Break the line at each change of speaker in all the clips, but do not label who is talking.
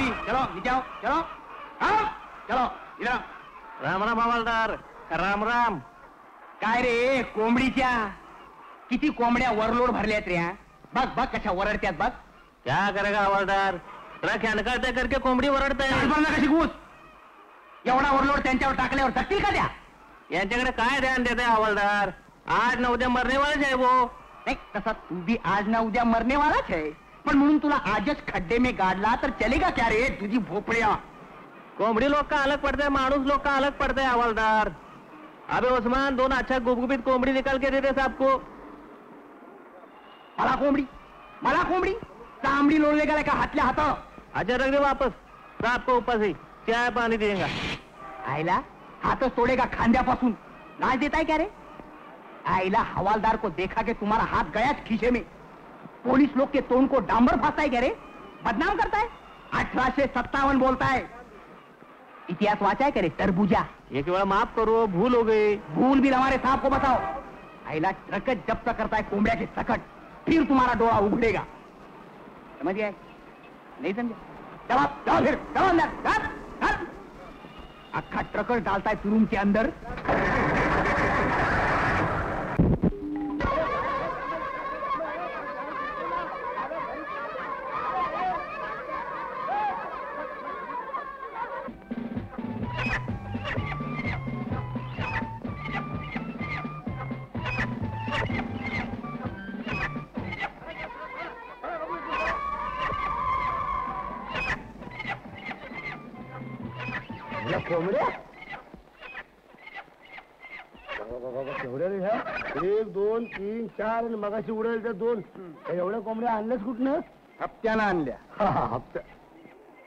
Coffee चलो नीचे आओ चलो हाँ चलो इधर
राम राम हवालदार राम राम.
काय रे कोंबडीच्या किती कोंबड्या वरलोड भरल्यात रे. बघ बघ कशा वरडत्यात बघ.
क्या करेगा हवालदार ट्रक हॅनकाळते करके कोंबडी वरडताय.
कशी घुस एवढा वरलोड त्यांच्यावर टाकल्यावर जगतील का त्या.
यांच्याकडे काय ध्यान देते हवालदार. आज न उद्या मरने वालेच आहे वो.
नहीं तसा तू भी आज ना उद्या मरने वालाच है पण म्हणून तुला आजच खड्डे में गाडला तर चलेगा क्या रे तुझी भोपळ्या.
कोंबडी लोग का अलग पड़ता है मानुस लोग का अलग पड़ता है हवालदार. अबे उस्मान दोन अच्छा गुबगुबीत कोंबडी निकाल के दे दे साहब को.
मला कोंबडी चांबडी लोड़ने का लेका हाथल्या हाथ.
अच्छा रख दे वापस साहब को ऊपर से चाय पानी देगा.
आईला हाथच तोड़ेगा खांद्यापासून. नाच देताय क्या रे. आईला हवालदार को देखा के तुम्हारा हाथ गया खीसे में. पुलिस लोग के तोंड को डांबर फासता है क्या रे. बदनाम करता है. 1857 बोलता है. इतिहास वाचा है क्या रे तरबूजा.
एक बार माफ करो भूल हो गई.
भूल भी हमारे साहब को बताओ. आईला ट्रक जब्त करता है कोंबड्या के सकट फिर तुम्हारा डोळा उघडेगा. समझ गया नहीं समझे. चलो चलो फिर चलो अंदर. अक्खा ट्रक डालता है तुरुम के अंदर.
कोंबड्या केवढ्या रे ह्या. 1 2 3 4 आणि मगाशी उडेल त्या 2. एवढ्या कोंबड्या आणल्याच कुठनं.
हप्त्यानं आणल्या.
हप्त्या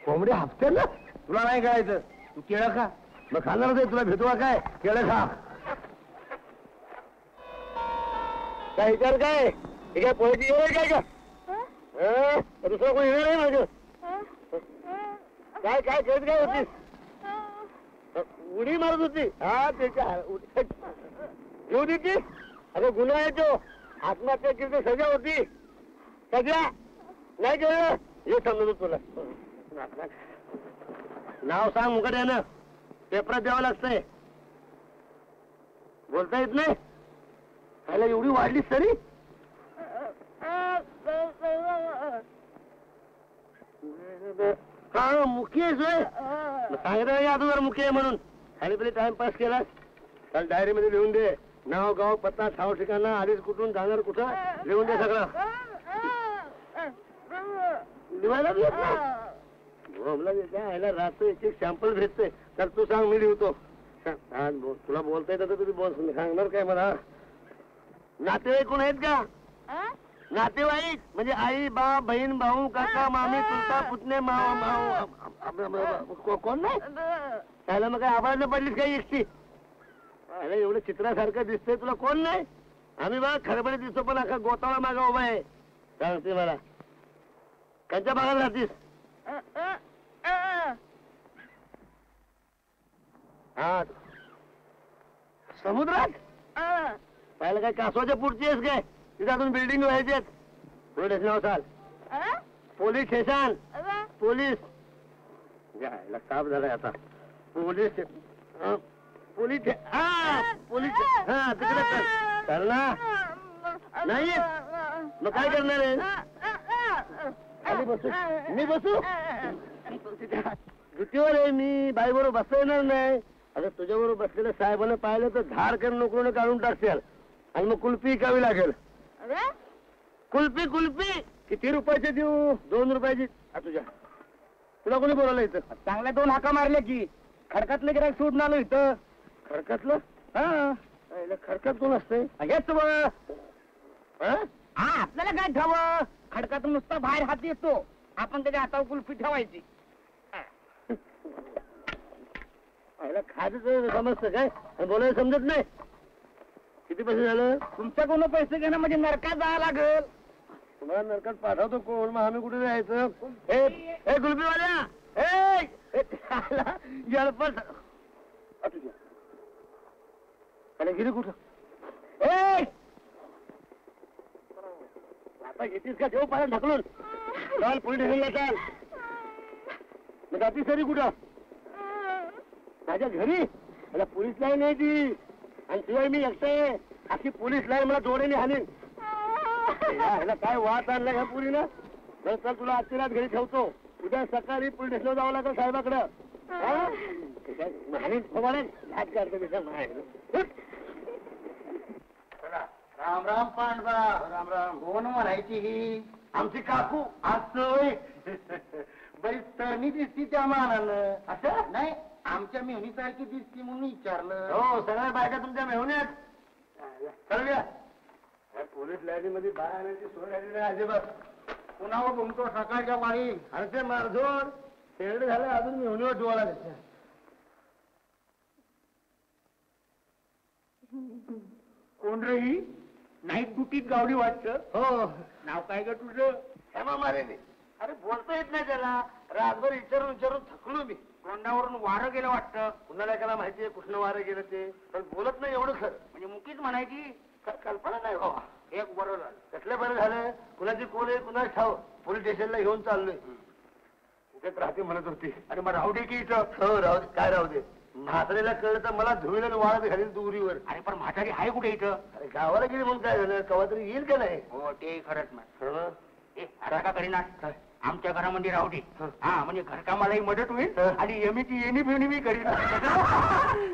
कोंबड्या हप्त्याला.
तुला नाही करायचं तू केळं खा.
मग खाणारच आहे तुला भेटवा काय केळं खा. काय विचार काय हे काय पोहायची येणार काय का दुसरं कोणी येणार आहे माझं. काय काय करत काय होतीस. उडी मारत होती. हा त्याच्या येऊ दे की. अरे गुन्हा आहे तो. आत्महत्या केली सजा होती. सजा नाही केलं हे समजतो तुला. नाव सांग मुकट्यानं. पेपरात द्यावं लागतंय. बोलता येत नाही. त्याला एवढी वाढलीस तरी. हा मुखी आहेस होय. सांगितलं अगोदर मुखी आहे म्हणून. आणि पहिले टाइमपास केला. काल डायरी मध्ये लिहून दे. नाव गाव पत्ता ठाव ठिकाणा आधीच कुठून जाणार कुठं लिहून दे सगळं. लिहायला यायला राहतो. एक एक सॅम्पल भेटते. तर तू सांग मी लिहतो. तुला बोलता येतं तर तुम्ही बोल सांगणार काय मला. नातेवाईक कोण आहेत का. नातेवाईक म्हणजे आई बाप बहीण भाऊ काका मामी चुलता पुतणे कोण नाही. त्याला मग काय आवाज पडलीस काही एकटी. एवढं चित्रासारखं दिसतंय तुला कोण नाही. आम्ही बघा खरबडे दिसतो पण अख्खा गोताळा मागा उभा आहे. सांगते मला त्यांच्या भागात राहतीस. हा समुद्रात पाहिलं काय कासवाच्या पुढची आहेस काय. तिथे अजून बिल्डिंग व्हायचे. पोलीस नाव चाल. Police station. पोलीस यायला साफ झालाय आता. पोलीस पोलीस पोलीस हा तिकडे चल ना. नाही मग काय करणार आहे. खाली बसू मी बसू. ड्युटीवर आहे मी. बाई बरोबर बसता येणार नाही. आता तुझ्या बरोबर बसलेल्या साहेबांना पाहिलं तर धाड करून नोकरीने काढून टाकतील. आणि मग कुल्फी विकावी लागेल. कुल्फी कुल्फी किती रुपयाचे देऊ. 2 रुपयाची. तुझ्या तुला कोणी बोलायला इथं.
चांगल्या 2 हाका मारल्या की खडकातलं गिरायक सोडून आलो इथं.
खडकातलं. हा खडकात कोण असतंय.
हेच बघ. आपल्याला काय ठेवावं. खडकातून नुसता बाहेर हात येतो. आपण त्याच्या हातावर कुल्फी ठेवायची.
खायचं समजतं काय बोलायला समजत नाही. किती पैसे झालं.
तुमच्याकडून पैसे घेणं म्हणजे नरकात जावं लागेल.
तुम्हाला नरकात पाठवतो कोण. मग आम्ही कुठे जायचं. हे कुल्फीवाल्या जळपट गिरी कुठं. आता घेतीस का. ठेव पाहिजे ढकलून. चाल पोलीस स्टेशनला चाल. मग जाती सरी कुठं? माझ्या घरी? मला पोलीस लाईन आहे ती, आणि शिवाय मी एकटा आहे. अशी पोलीस लाईन मला डोळ्याने हाणेल. ह्याला काय वाद आणला ह्या पुरीनं? तर चल तुला आजची रात घरी ठेवतो, उद्या सकाळी पोलीस स्टेशनला जावं लागेल साहेबाकडं.
राम राम पांडवा. राम राम. कोण म्हणायची ही?
आमची काकू.
असं बरीच तरणी दिसती त्या मानानं.
असं
नाही, आमच्या मेहनीसारखी दिसती म्हणून विचारलं.
हो, सगळ्या बायका तुमच्या मेहण्यात चलूया. पोलीस लाईनीमध्ये बाय आणायची सोय झाली नाही अजिबात.
कुणावर घुमतो सकाळच्या वारी?
आणि ते मारझोड शेरड झालं, अजून मेहनीवर डोळा त्याच्या.
कोण रे ही? नाईट ड्युटीत गावडी वाटतं.
हो,
नाव काय ग तुझं?
हेमा मारेने. अरे बोलता येत नाही त्याला, रातभर विचारून थकलो मी.
तोंडावरून वारं गेलं वाटतं.
कुणाला एकाला माहितीये कुठलं वारं गेलं ते, पण बोलत नाही एवढं खरं.
म्हणजे मुकीच म्हणायची.
कल्पना नाही बाबा.
एक बरं झालं.
कसलं बरं झालं? कुणाची कोण आहे कुणाला ठाव. पोलीस स्टेशनला घेऊन चाललोय. तिथेच राहते म्हणत होती.
अरे मग राहू दे की इथं.
हो राहू दे. काय राहू दे? म्हातारीला कळलं तर मला धुळीला वाळत घालील दुरीवर.
अरे पण म्हातारी आहे कुठे इथं?
अरे गावाला गेली म्हणून काय झालं? कवा तरी येईल का नाही?
हो ते खरंच मॅम.
हं?
आता का करीना?
काय?
आमच्या घरामध्ये राहू दे.
हं.
हा म्हणजे घरकामालाही मदत होईल
हं.
आणि येमीची येणी बिवणी मी करीन.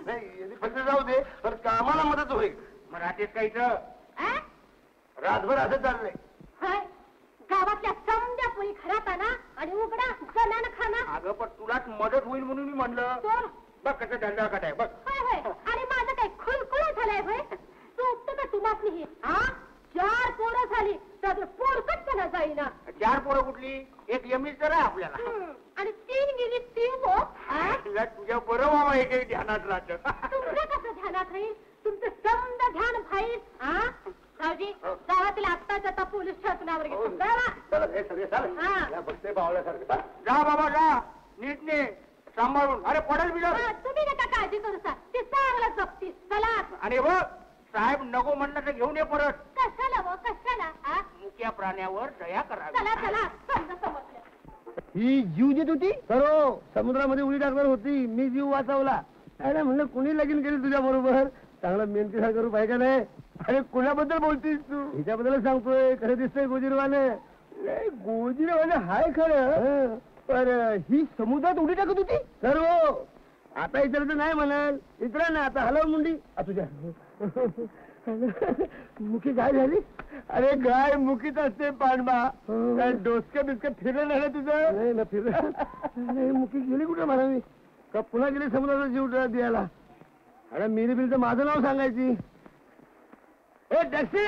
नाही फक्त जाऊ दे, पण कामाला मदत होईल.
मग राहतेस का इथं?
रातभर असं चाललंय.
गावातल्या समद्या पोळी घरात आणा आणि उघडा जनान खाना.
अगं पण तुलाच मदत होईल म्हणून मी म्हणलं.
तर
बघ कसं धंदा आहे बघ.
होय होय, आणि माझं काय खुलखुला झालाय होय? सोपत का तुम्हाला ही? हा, 4 पोरं झाली तर पोरकट पणा जाईना.
4 पोरं कुठली? एक यमीच तर आहे आपल्याला.
आणि 3 गेली 3 हो.
तुला तुझ्या बरं बाबा एकही ध्यानात राहतं.
तुमचं कसं ध्यानात राहील? तुमचं समद ध्यान बाहेर. हा रावजी, गावातील आत्ताच आता पोलीस शासनावर घेतो.
चला हे सगळे चालेल.
हा.
या बघते बावळ्यासारखं.
जा बाबा जा, नीट ने सांभाळून. अरे पडेल बिडल.
तुम्ही नका काळजी करू सा, ते चांगलं जपतीस. चला
आणि बघ साहेब नको म्हणलं तर घेऊन ये परत.
कशाला व कशाला? हा?
मुक्या प्राण्यावर दया करावी.
चला चला, समजलं.
ही जीव देत होती? हो, समुद्रामध्ये उडी टाकणार होती. मी जीव वाचवला. अरे म्हणलं कुणी लगीन केली तुझ्या बरोबर? चांगला मेहनतीसारखं रूप आहे का नाही? अरे कुणाबद्दल बोलतीस तू? हिच्याबद्दल सांगतोय. खरं दिसतंय गोजीरवानं. गोजीरवानं हाय खरं, पर ही समुद्रात उडी टाकत होती. सर्व आता इतर नाही म्हणाल. इतर ना आता हलव मुंडी. तुझ्या मुखी गाय झाली? अरे गाय मुखीच असते पांडवा. काय डोसक्या बिस्क्या फिरलं नाही ना तुझं? नाही ना फिरलं. मुखी गेली कुठे म्हणावी? का पुन्हा गेली समुद्राचा जीव द्यायला? अरे मिरी बिल तर माझं नाव सांगायची. ए टॅक्सी